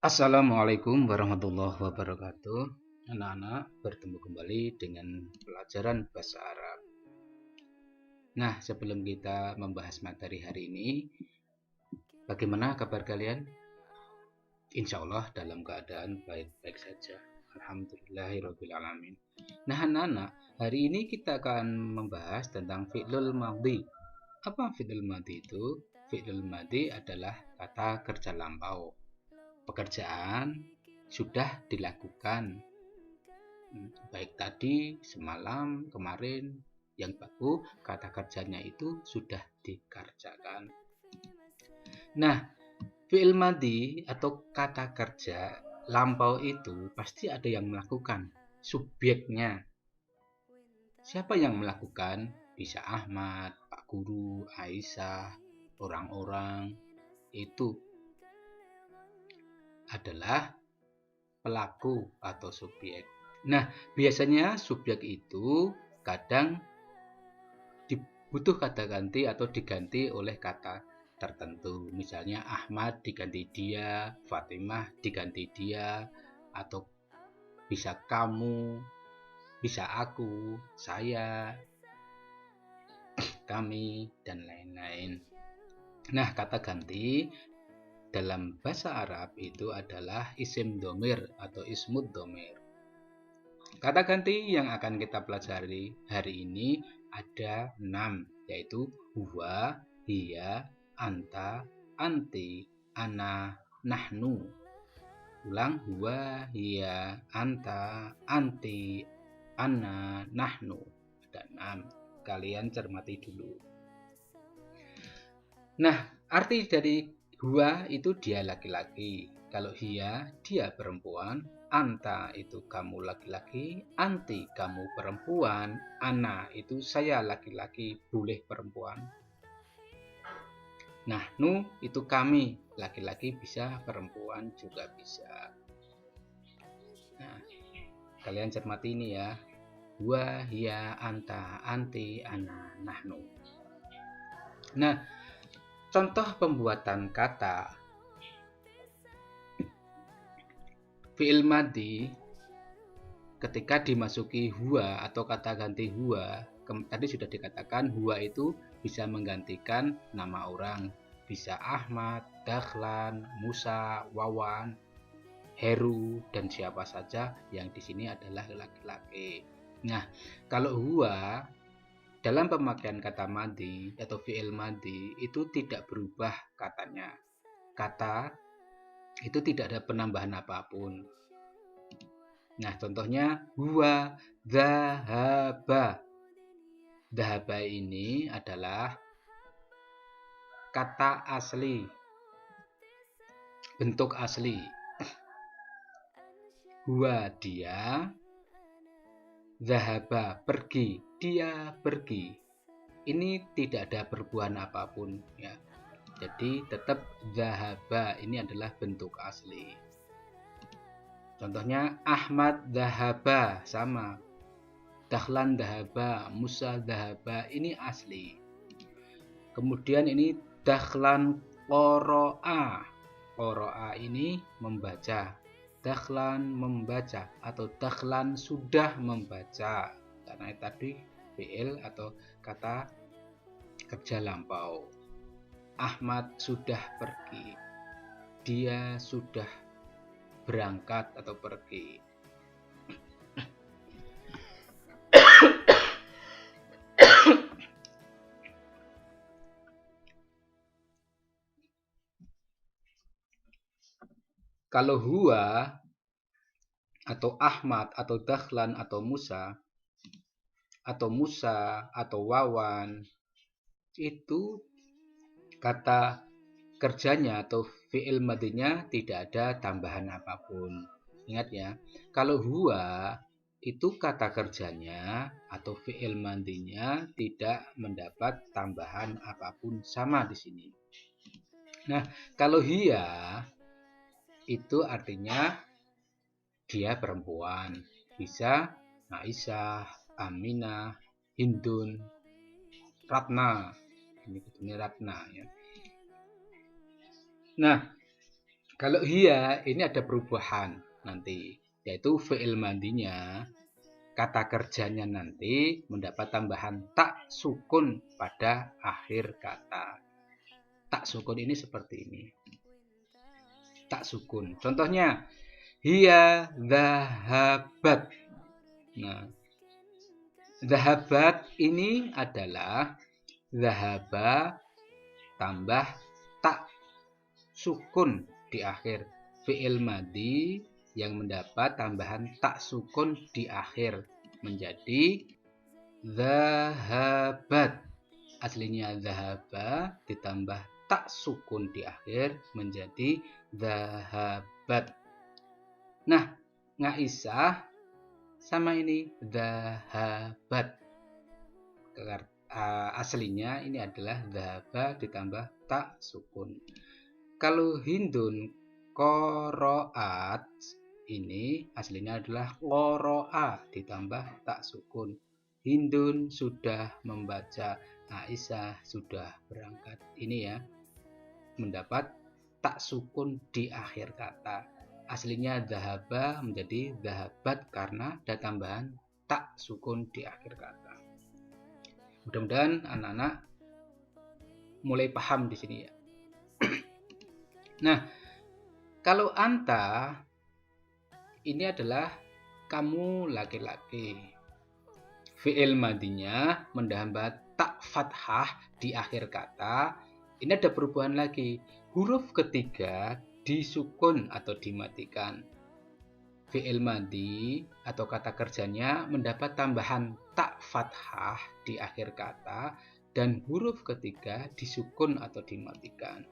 Assalamualaikum warahmatullahi wabarakatuh. Anak-anak, bertemu kembali dengan pelajaran bahasa Arab. Nah, sebelum kita membahas materi hari ini, bagaimana kabar kalian? Insya Allah dalam keadaan baik-baik saja. Alhamdulillahirrabbilalamin. Nah, anak-anak, hari ini kita akan membahas tentang fi'lul madhi. Apa fi'lul madhi itu? Fi'lul madhi adalah kata kerja lampau. Pekerjaan sudah dilakukan, baik tadi, semalam, kemarin. Yang baku, kata kerjanya itu sudah dikerjakan. Nah, fi'il madhi atau kata kerja lampau itu pasti ada yang melakukan, subjeknya. Siapa yang melakukan? Bisa Ahmad, Pak Guru, Aisyah, orang-orang. Itu adalah pelaku atau subjek. Nah, biasanya subjek itu kadang dibutuh kata ganti atau diganti oleh kata tertentu. Misalnya Ahmad diganti dia, Fatimah diganti dia, atau bisa kamu, bisa aku, saya, kami, dan lain-lain. Nah, kata ganti dalam bahasa Arab itu adalah isim domir atau ismud domir. Kata ganti yang akan kita pelajari hari ini ada 6, yaitu huwa, hiya, anta, anti, ana, nahnu. Ulang, huwa, hiya, anta, anti, ana, nahnu. Ada 6. Kalian cermati dulu. Nah, arti dari huwa itu dia laki-laki. Kalau hiya, dia perempuan. Anta itu kamu laki-laki. Anti kamu perempuan. Ana itu saya laki-laki, boleh perempuan. Nahnu itu kami, laki-laki bisa, perempuan juga bisa. Nah, kalian cermati ini ya. Huwa, hiya, anta, anti, ana, nahnu. Nah, contoh pembuatan kata fi'il madhi ketika dimasuki huwa atau kata ganti huwa, tadi sudah dikatakan huwa itu bisa menggantikan nama orang, bisa Ahmad, Dahlan, Musa, Wawan, Heru, dan siapa saja yang di sini adalah laki-laki. Nah, kalau huwa dalam pemakaian kata madhi atau fi'il madhi itu tidak berubah katanya. Kata itu tidak ada penambahan apapun. Nah, contohnya huwa dhahaba. Dhahaba ini adalah kata asli, bentuk asli. Huwa dia, dhahaba pergi, dia pergi. Ini tidak ada perubahan apapun ya. Jadi tetap dhahaba ini adalah bentuk asli. Contohnya Ahmad dhahaba sama. Dahlan dhahaba, Musa dhahaba ini asli. Kemudian ini Dahlan qoro'a. Qoro'a ini membaca. Dahlan membaca atau Dahlan sudah membaca. Karena tadi fi'il atau kata kerja lampau. Ahmad sudah pergi. Dia sudah berangkat atau pergi. Kalau huwa atau Ahmad atau Dahlan atau Musa atau Wawan itu kata kerjanya atau fi'il madhinya tidak ada tambahan apapun. Ingat ya, kalau huwa itu kata kerjanya atau fi'il madhinya tidak mendapat tambahan apapun, sama di sini. Nah, kalau hiya itu artinya dia perempuan, bisa Aisyah, Aminah, Hindun, Ratna. ini betulnya ratna ya. Nah, kalau hiya ini ada perubahan nanti, yaitu fi'il madinya, kata kerjanya nanti mendapat tambahan tak sukun pada akhir kata. Tak sukun ini seperti ini. Tak sukun. Contohnya, hiya dhahabat. Nah, dhahabat ini adalah dhahaba tambah tak sukun di akhir. Fi'il madi yang mendapat tambahan tak sukun di akhir menjadi dhahabat. Aslinya dhahaba ditambah tak sukun di akhir menjadi dhahabat. Nah, Ngaisah sama ini dhahabat. Aslinya ini adalah dhahaba ditambah tak sukun. Kalau Hindun qoro'at, ini aslinya adalah qoro'a ditambah tak sukun. Hindun sudah membaca, Aisyah sudah berangkat. Ini ya, mendapat tak sukun di akhir kata. Aslinya dhahaba menjadi dhahabat karena ada tambahan tak sukun di akhir kata. Mudah-mudahan anak-anak mulai paham di sini ya. Nah, kalau anta ini adalah kamu laki-laki. Fi'il madinya mendapat tak fathah di akhir kata. Ini ada perubahan lagi. Huruf ketiga disukun atau dimatikan. Fi'il madi atau kata kerjanya mendapat tambahan tak fathah di akhir kata dan huruf ketiga disukun atau dimatikan.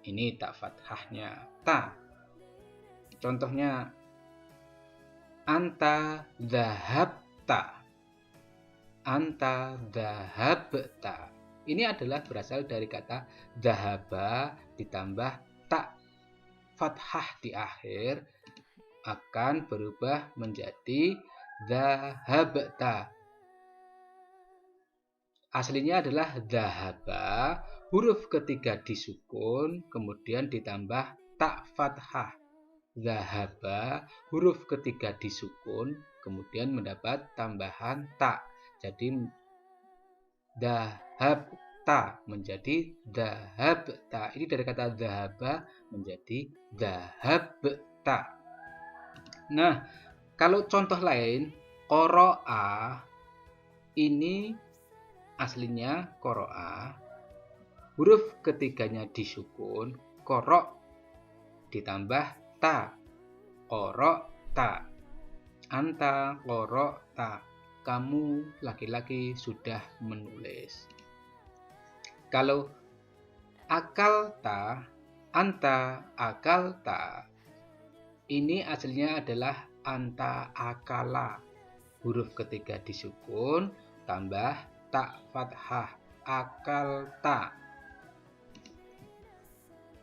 Ini tak fathahnya ta. Contohnya, anta dhahabta. Anta dhahabta. Ini adalah berasal dari kata dhahaba ditambah tak fathah di akhir akan berubah menjadi dhahabta. Aslinya adalah dhahaba, huruf ketiga disukun, kemudian ditambah tak fathah. Dhahaba, huruf ketiga disukun, kemudian mendapat tambahan tak. Jadi dhahabta menjadi dhahabta. Ini dari kata dhahaba menjadi dhahabta. Nah, kalau contoh lain, qoro'a ini aslinya qoro'a, huruf ketiganya disukun, qoro' ditambah ta, qoro' ta. Anta qoro' ta. Kamu laki-laki sudah menulis. Kalau akalta, anta akalta, ini aslinya adalah anta akala. Huruf ketiga disukun, tambah tak fathah, akalta.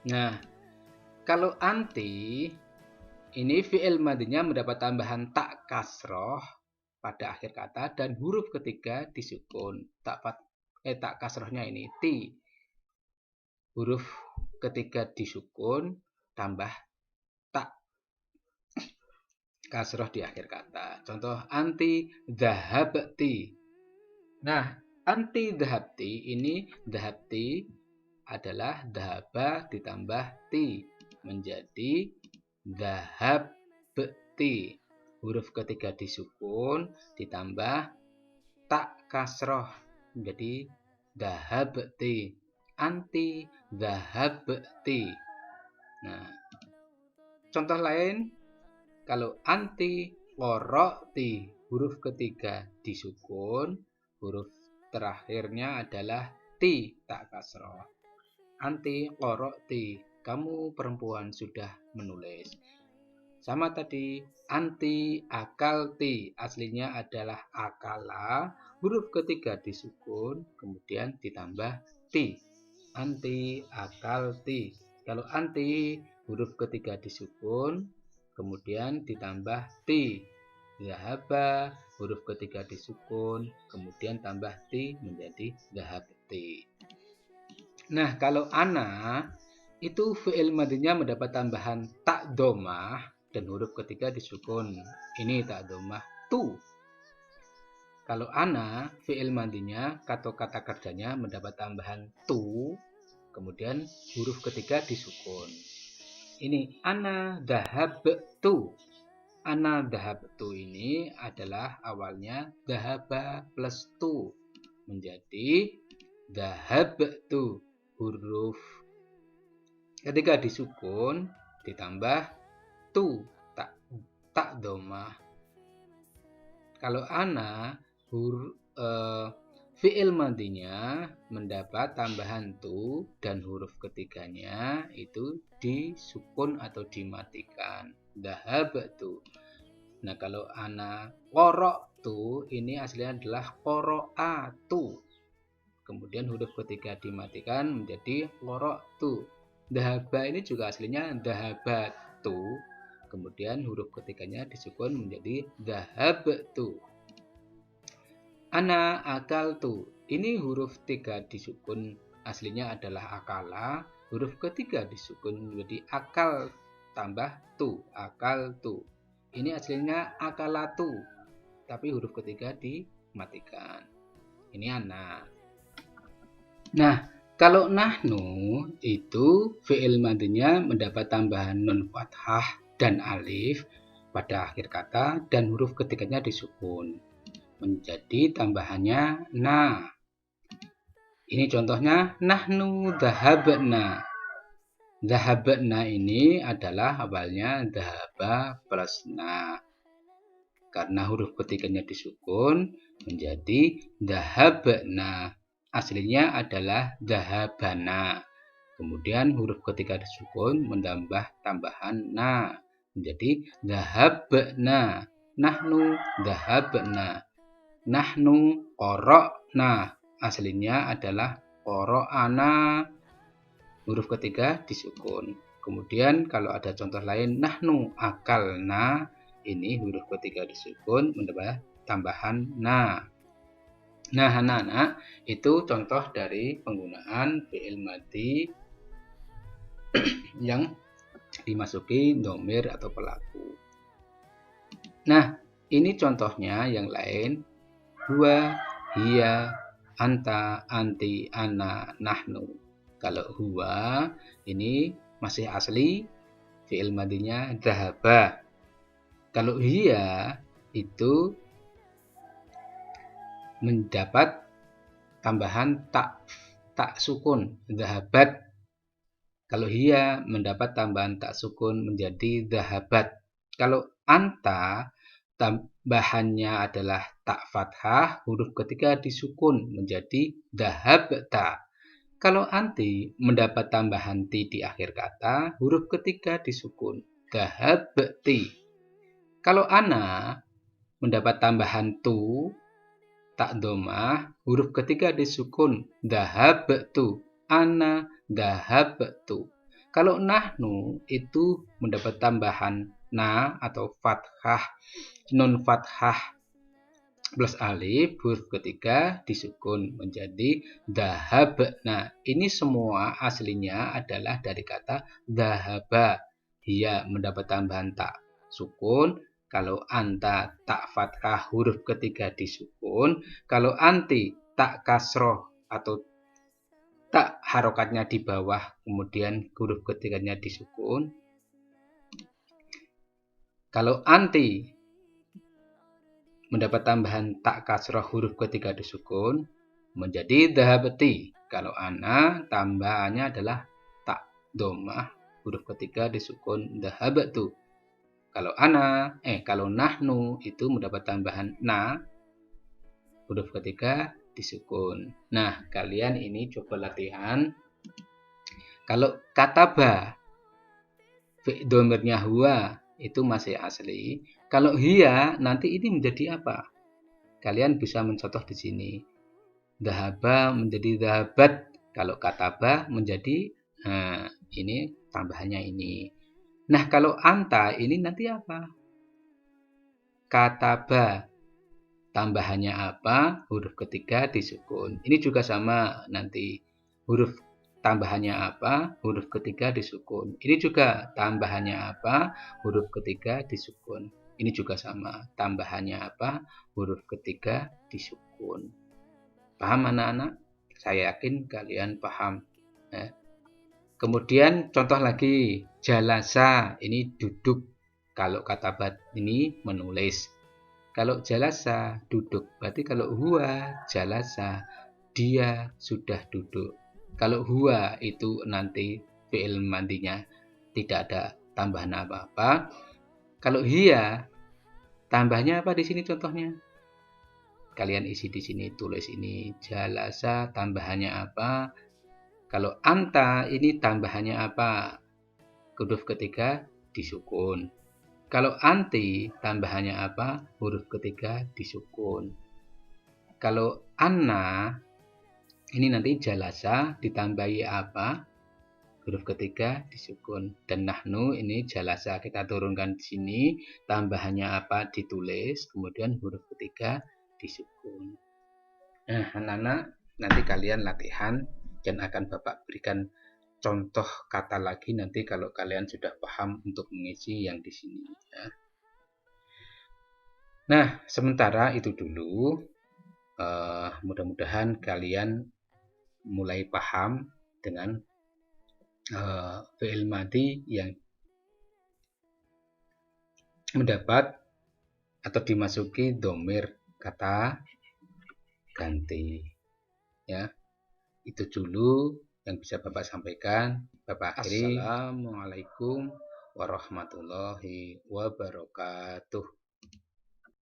Nah, kalau anti, ini fi'il madinya mendapat tambahan tak kasroh pada akhir kata dan huruf ketiga disukun. Tak kasrohnya ini ti. Huruf ketiga disukun tambah tak kasroh di akhir kata. Contoh, anti dhahabti. Nah, anti dhahabti ini dhahabti adalah dhahaba ditambah ti menjadi dhahabti. Huruf ketiga disukun ditambah tak kasroh menjadi dhahabti. Anti dhahabti. Nah, contoh lain, kalau anti qora'ti, huruf ketiga disukun, huruf terakhirnya adalah ti, tak kasroh. Anti qora'ti, kamu perempuan sudah menulis. Sama tadi, anti akalti, aslinya adalah akala, huruf ketiga disukun, kemudian ditambah ti. Anti akalti. Kalau anti, huruf ketiga disukun, kemudian ditambah ti. Dhahaba huruf ketiga disukun, kemudian tambah ti menjadi dhahabti. Nah, kalau ana itu fi'il madinya mendapat tambahan tak domah dan huruf ketiga disukun. Ini tak domah tu. Kalau ana fi'il madinya atau kata kerjanya mendapat tambahan tu, kemudian huruf ketiga disukun. Ini ana dhahabtu. Ana dhahabtu ini adalah awalnya dhahaba plus tu menjadi dhahabtu. Huruf ketika disukun ditambah tu tak domah. Kalau ana fi'il madinya mendapat tambahan tu dan huruf ketiganya itu disukun atau dimatikan. Dhahabtu. Nah, kalau ana qara'tu ini aslinya adalah qara'atu. Kemudian huruf ketiga dimatikan menjadi qara'tu. Dhahaba ini juga aslinya dhahabatu. Kemudian huruf ketiganya disukun menjadi dhahabtu. Ana akaltu. Ini huruf 3 disukun aslinya adalah akala. Huruf ketiga disukun menjadi akal tambah tu. Akaltu. Ini aslinya akalatu. Tapi huruf ketiga dimatikan. Ini ana. Nah, kalau nahnu itu fi'il madinya mendapat tambahan nun fathah dan alif pada akhir kata dan huruf ketiganya disukun menjadi tambahannya na. Ini contohnya nahnu dhahabna. Dhahabna ini adalah awalnya dhahaba plus na. Karena huruf ketiganya disukun menjadi dhahabna. Aslinya adalah dhahabana. Kemudian huruf ketiga disukun menambah tambahan na menjadi dhahabna. Nahnu dhahabna. Nahnu qara'na. Aslinya adalah qara'ana. Huruf ketiga disukun. Kemudian kalau ada contoh lain nahnu akalna, ini huruf ketiga disukun menambah tambahan na. Nah, anak-anak, itu contoh dari penggunaan fi'il madhi yang dimasuki dhamir atau pelaku. Nah, ini contohnya yang lain. Huwa, hiya, anta, anti, ana, nahnu. Kalau huwa ini masih asli fi'il madhinya dhahaba. Kalau hiya itu mendapat tambahan tak sukun dhahabat. Kalau hiya mendapat tambahan tak sukun menjadi dhahabat. Kalau anta tambahannya adalah tak fathah, huruf ketiga disukun menjadi dhahabta. Kalau anti mendapat tambahan ti di akhir kata, huruf ketiga disukun dhahabti. Kalau ana mendapat tambahan tu tak domah, huruf ketiga disukun dhahabtu. Ana dhahabtu. Kalau nahnu itu mendapat tambahan na atau fathah, nun fathah plus alif, huruf ketiga disukun menjadi dhahabna. Ini semua aslinya adalah dari kata dhahaba. Hiya mendapat tambahan tak sukun. Kalau anta tak fathah, huruf ketiga disukun. Kalau anti tak kasroh atau tak harokatnya di bawah, kemudian huruf ketiganya disukun. Kalau anti mendapat tambahan tak kasroh, huruf ketiga disukun menjadi dhahabti. Kalau ana tambahannya adalah tak domah, huruf ketiga disukun dhahabtu. Kalau kalau nahnu itu mendapat tambahan na, huruf ketiga disukun. Nah, kalian ini coba latihan. Kalau kataba, dhamirnya huwa itu masih asli. Kalau hiya nanti ini menjadi apa? Kalian bisa mencontoh di sini. Dhahaba menjadi dhahabat. Kalau kataba menjadi ini tambahannya ini. Nah, kalau anta ini nanti apa? Kataba. tambahannya apa, huruf ketiga disukun. Ini juga sama nanti, huruf tambahannya apa, huruf ketiga disukun. Ini juga tambahannya apa, huruf ketiga disukun. Ini juga sama, tambahannya apa, huruf ketiga disukun. Paham anak-anak? Saya yakin kalian paham. Kemudian contoh lagi, jalasa ini duduk. Kalau kata bat ini menulis. Kalau jalasa duduk, berarti kalau huwa jalasa dia sudah duduk. Kalau huwa itu nanti fi'il mandinya tidak ada tambahan apa-apa. Kalau hiya tambahnya apa di sini contohnya? Kalian isi di sini, tulis ini jalasa tambahannya apa? Kalau anta ini tambahannya apa? Huruf ketiga disukun. Kalau anti tambahannya apa? Huruf ketiga disukun. Kalau anna ini nanti jalasa ditambahi apa? Huruf ketiga disukun. Dan nahnu ini jalasa kita turunkan di sini, tambahannya apa ditulis, kemudian huruf ketiga disukun. Nah, anak-anak, nanti kalian latihan dan akan Bapak berikan contoh kata lagi nanti kalau kalian sudah paham untuk mengisi yang di sini. Ya. Nah, sementara itu dulu. Mudah-mudahan kalian mulai paham dengan fi'il madhi yang mendapat atau dimasuki dhamir kata ganti. Ya, itu dulu yang bisa Bapak sampaikan. Bapak akhiri. Assalamualaikum warahmatullahi wabarakatuh.